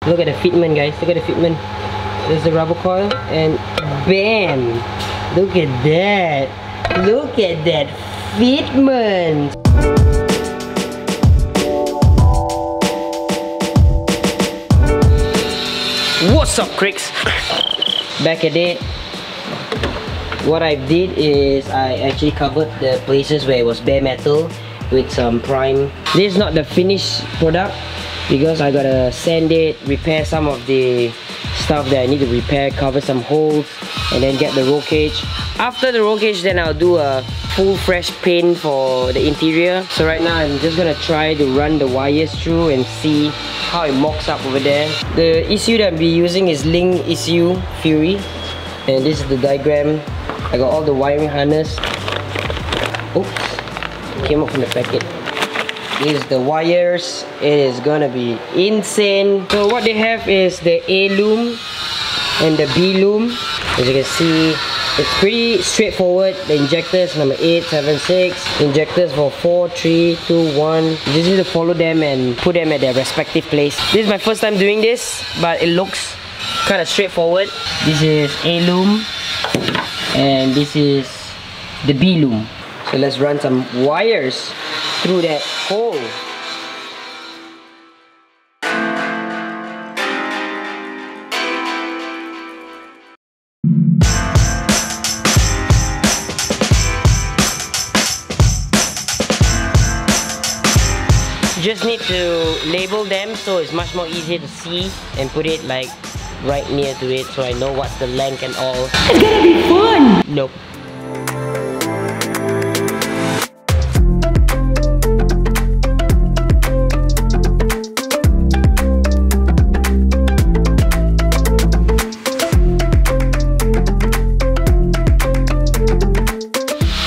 Look at the fitment, guys. Look at the fitment. There's the rubber coil, and bam! Look at that. Look at that fitment. What's up, Kriks? Back at it. What I did is I actually covered the places where it was bare metal with some prime. This is not the finished product because I gotta sand it, repair some of the stuff that I need to repair, cover some holes, and then get the roll cage. After the roll cage, then I'll do a full fresh paint for the interior. So right now I'm just gonna try to run the wires through and see how it mocks up over there. The ECU that I'll be using is Link ECU Fury, and this is the diagram. I got all the wiring harness. Oops, came up from the packet. This is the wires. It is gonna be insane. So what they have is the A loom and the B loom. As you can see, it's pretty straightforward. The injectors number 8, 7, 6. Injectors for 4, 3, 2, 1. You just need to follow them and put them at their respective place. This is my first time doing this, but it looks kind of straightforward. This is A loom and this is the B loom. So let's run some wires through that hole. You just need to label them so it's much more easier to see and put it like right near to it so I know what's the length and all. It's gonna be fun! Nope.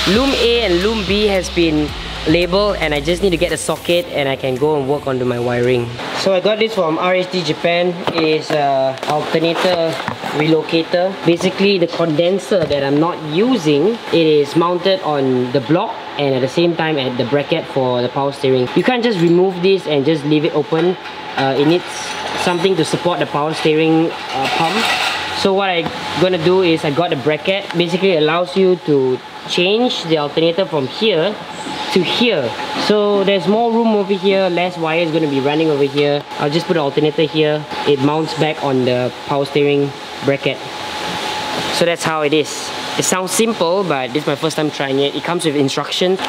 Loom A and Loom B has been labeled and I just need to get a socket and I can go and work onto my wiring. So I got this from RSD Japan. It is an alternator relocator. Basically the condenser that I'm not using, it is mounted on the block and at the same time at the bracket for the power steering. You can't just remove this and just leave it open. It needs something to support the power steering pump. So what I'm gonna do is I got a bracket. Basically it allows you to change the alternator from here to here. So there's more room over here, less wire is gonna be running over here. I'll just put the alternator here. It mounts back on the power steering bracket. So that's how it is. It sounds simple, but this is my first time trying it. It comes with instructions.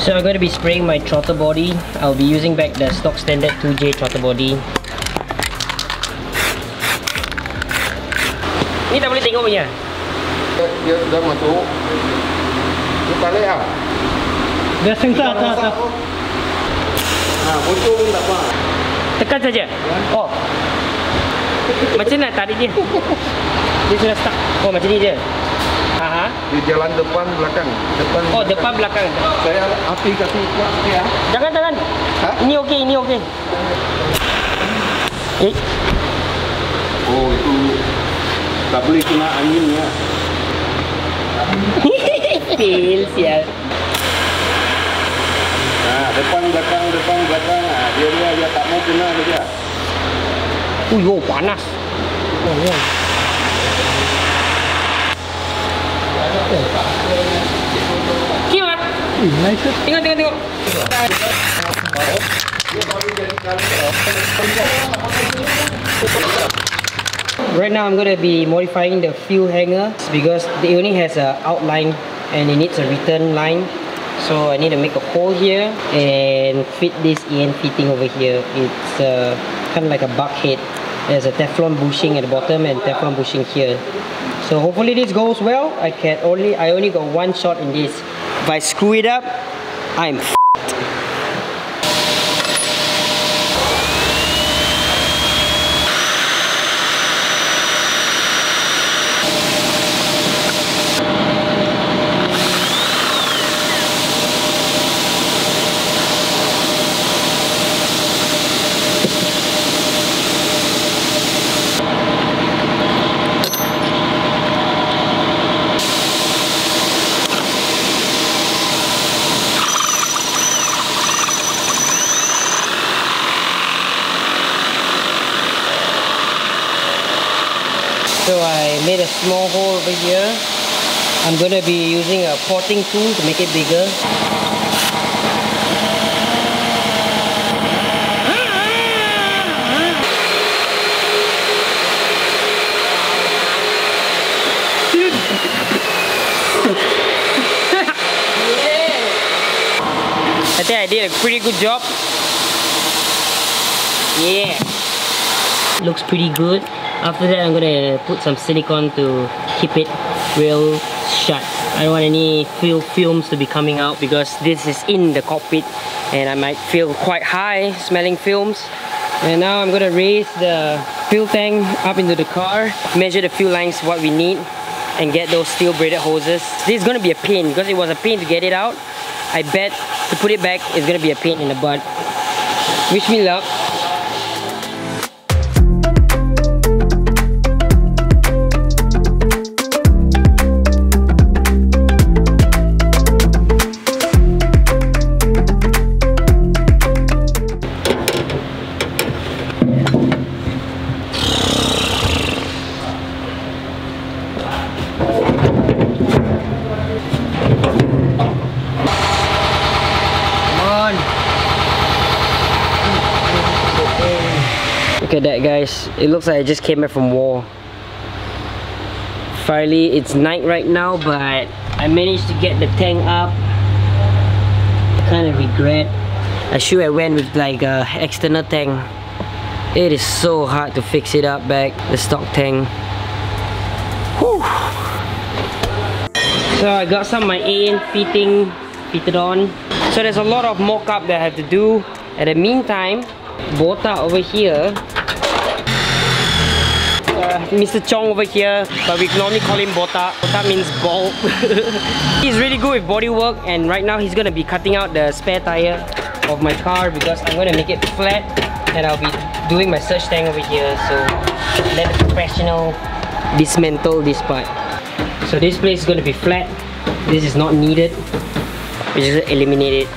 So I'm going to be spraying my throttle body. I'll be using back the stock standard 2J throttle body. Ni tak boleh tengok punya. Dia dah masuk. Dia tarik ah. Dia sengkak atas. Bocor pun tak apa. Tekan saja. Oh. Macam nak tarik dia? Dia sudah stuck. Oh macam ni je. Aha. Di jalan depan belakang. Oh depan belakang. Saya api kasih kuat ya. Jangan. Ini okey, ini okey. Oh itu tak boleh kena angin ya. Fail sial. Depan belakang. Dia tak mau kena saja. Yo panas. Oh ya. Kilat. Tengok. Right now I'm gonna be modifying the fuel hanger because it only has an outline and it needs a return line. So I need to make a hole here and fit this EN fitting over here. It's kind of like a buckhead. There's a Teflon bushing at the bottom and Teflon bushing here. So hopefully this goes well. I only got one shot in this. If I screw it up, I'm f***ed. So I made a small hole over here. I'm gonna be using a potting tool to make it bigger. I think I did a pretty good job. Yeah. Looks pretty good. After that, I'm gonna put some silicone to keep it real shut. I don't want any fumes to be coming out because this is in the cockpit and I might feel quite high smelling fumes. And now I'm gonna raise the fuel tank up into the car, measure the fuel lines what we need, and get those steel braided hoses. This is gonna be a pain because it was a pain to get it out. I bet to put it back is gonna be a pain in the butt. Wish me luck. Look at that, guys. It looks like I just came back from war. Finally, it's night right now, but I managed to get the tank up. I kind of regret. I should have went with like a external tank. It is so hard to fix it up back, the stock tank. Whew. So I got some of my AN fitted on. So there's a lot of mock-up that I have to do. At the meantime, Bota over here, Mr. Chong over here, but we normally call him Bota. Bota means ball. He's really good with body work, and right now he's gonna be cutting out the spare tire of my car because I'm gonna make it flat, and I'll be doing my surge tank over here. So let the professional dismantle this part. So this place is gonna be flat. This is not needed. We just eliminate it.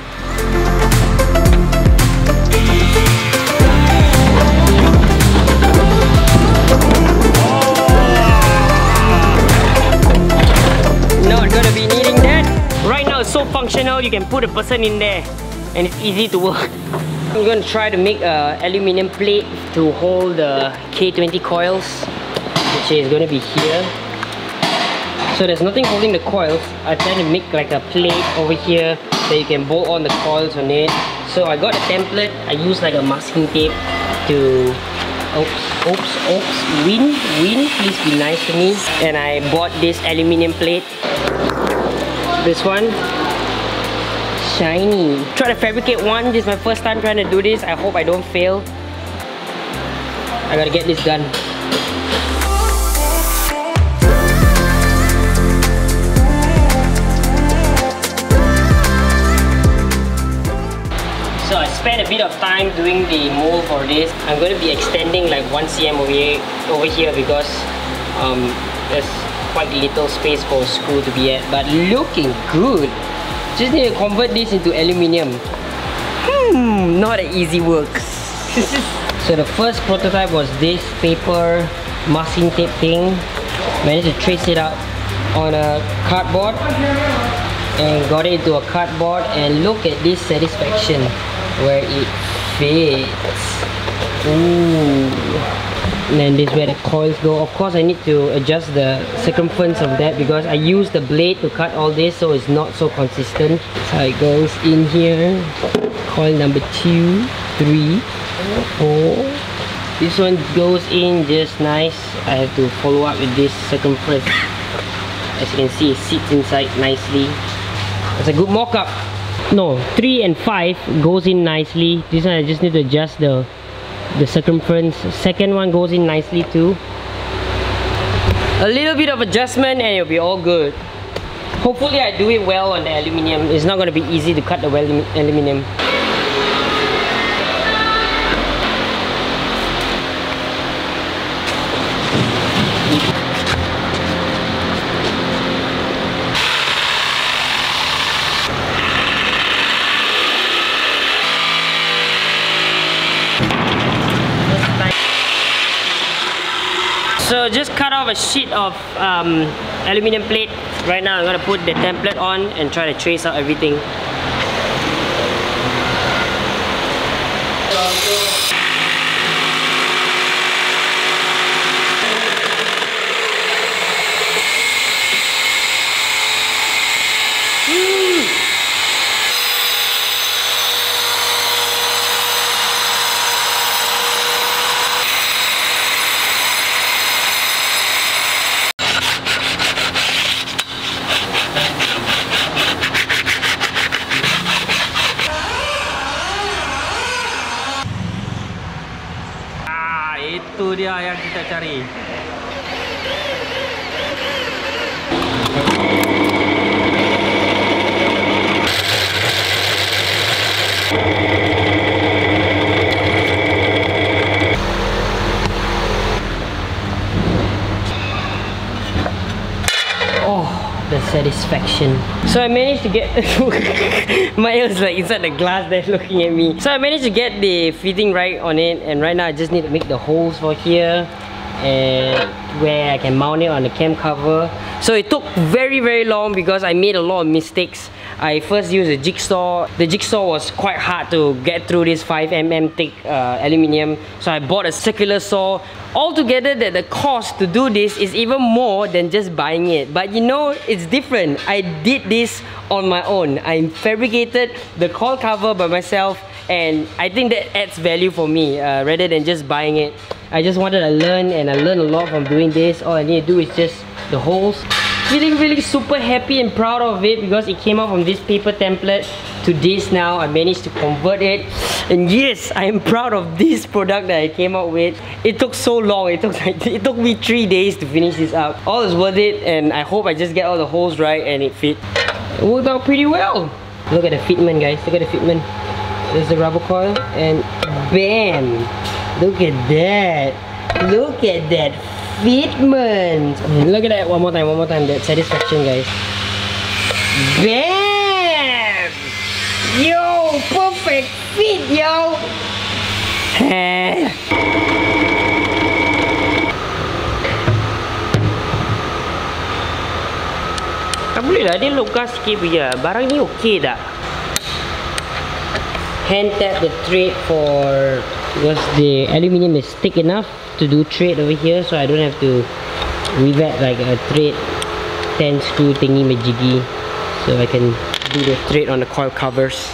Not gonna be needing that. Right now it's so functional, you can put a person in there and it's easy to work. I'm gonna try to make a aluminium plate to hold the K20 coils, which is gonna be here. So there's nothing holding the coils. I try to make like a plate over here that you can bolt on the coils on it. So I got a template. I use like a masking tape to win, please be nice to me. And I bought this aluminium plate. This one, shiny. Try to fabricate one. This is my first time trying to do this. I hope I don't fail. I gotta get this done. So I spent a bit of time doing the mold for this. I'm going to be extending like 1 cm over here because there's quite little space for a screw to be at. But looking good. Just need to convert this into aluminium. Not an easy work. So the first prototype was this paper masking tape thing. Managed to trace it out on a cardboard and got it into a cardboard, and look at this satisfaction where it fits. Ooh. And then this is where the coils go. Of course I need to adjust the circumference of that because I use the blade to cut all this, so it's not so consistent. So it goes in here. Coil number 2, 3, 4. This one goes in just nice. I have to follow up with this circumference. As you can see, it sits inside nicely. It's a good mock-up. No, 3 and 5 goes in nicely. This one I just need to adjust the circumference. Second one goes in nicely too. A little bit of adjustment and it'll be all good. Hopefully I do it well on the aluminium. It's not going to be easy to cut the aluminium. So just cut off a sheet of aluminum plate. Right now I'm gonna put the template on and try to trace out everything. Itu dia yang kita cari. Oh, the satisfaction. So I managed to get my ears like inside the glass there looking at me. So I managed to get the fitting right on it, and right now I just need to make the holes for here and where I can mount it on the cam cover. So it took very long because I made a lot of mistakes. I first used a jigsaw. The jigsaw was quite hard to get through this 5mm thick aluminium, so I bought a circular saw. Altogether, the cost to do this is even more than just buying it. But you know, it's different. I did this on my own. I fabricated the coil cover by myself, and I think that adds value for me rather than just buying it. I just wanted to learn, and I learned a lot from doing this. All I need to do is just the holes. Feeling really super happy and proud of it because it came out from this paper template to this now. I managed to convert it, and yes, I am proud of this product that I came out with. It took so long. It took me 3 days to finish this up. All is worth it, and I hope I just get all the holes right and it fit. It worked out pretty well. Look at the fitment, guys. Look at the fitment. There's the rubber coil, and bam! Look at that. Look at that fitment. Look at that one more time. That satisfaction, guys. Bam! Yo, perfect fit, yo. Tak boleh lah, dia longgar sikit je. Barang ni okey tak? Hand tap the thread for, because the aluminium is thick enough to do thread over here, so I don't have to rivet like a thread 10 screw thingy majiggy, so I can do the thread on the coil covers.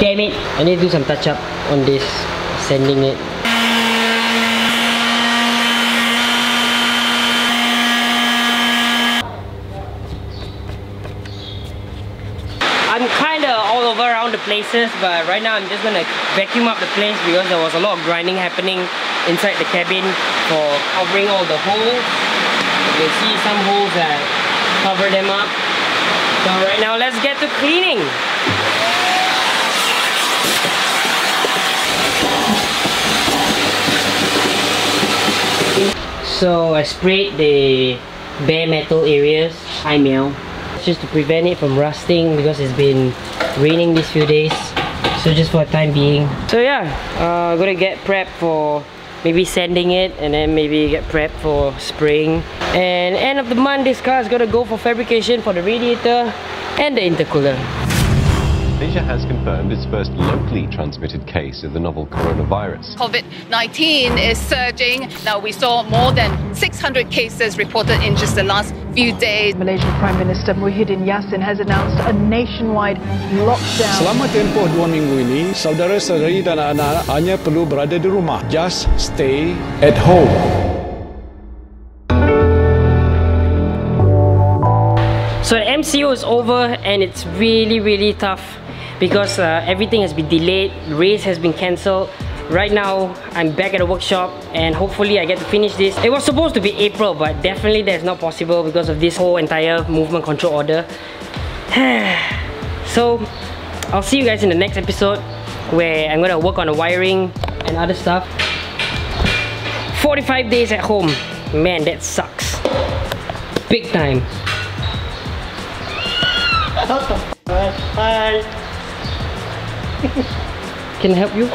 Damn it! I need to do some touch up on this, sanding it. I'm kinda all over around the places, but right now I'm just gonna vacuum up the place because there was a lot of grinding happening inside the cabin for covering all the holes. You can see some holes that cover them up. So right now let's get to cleaning. So I sprayed the bare metal areas, high mil, just to prevent it from rusting because it's been raining these few days. So just for the time being. So yeah, gonna get prepped for maybe sanding it, and then maybe get prepped for spraying. And end of the month, this car is gonna go for fabrication for the radiator and the intercooler. Malaysia has confirmed its first locally transmitted case of the novel coronavirus. COVID-19 is surging. Now we saw more than 600 cases reported in just the last few days. Malaysian Prime Minister Muhyiddin Yassin has announced a nationwide lockdown. Selama tempoh 2 minggu ini, saudara-saudari dan anak-anak hanya perlu berada di rumah. Just stay at home. So the MCO is over, and it's really tough because everything has been delayed, race has been cancelled. Right now, I'm back at the workshop, and hopefully I get to finish this. It was supposed to be April, but definitely that's not possible because of this whole entire movement control order. So I'll see you guys in the next episode where I'm gonna work on the wiring and other stuff. 45 days at home. Man, that sucks. Big time. Hi. Can I help you?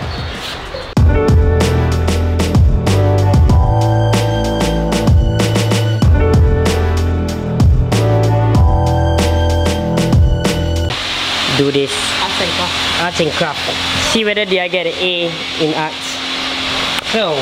Do this arts and craft. See whether did I get an A in arts. So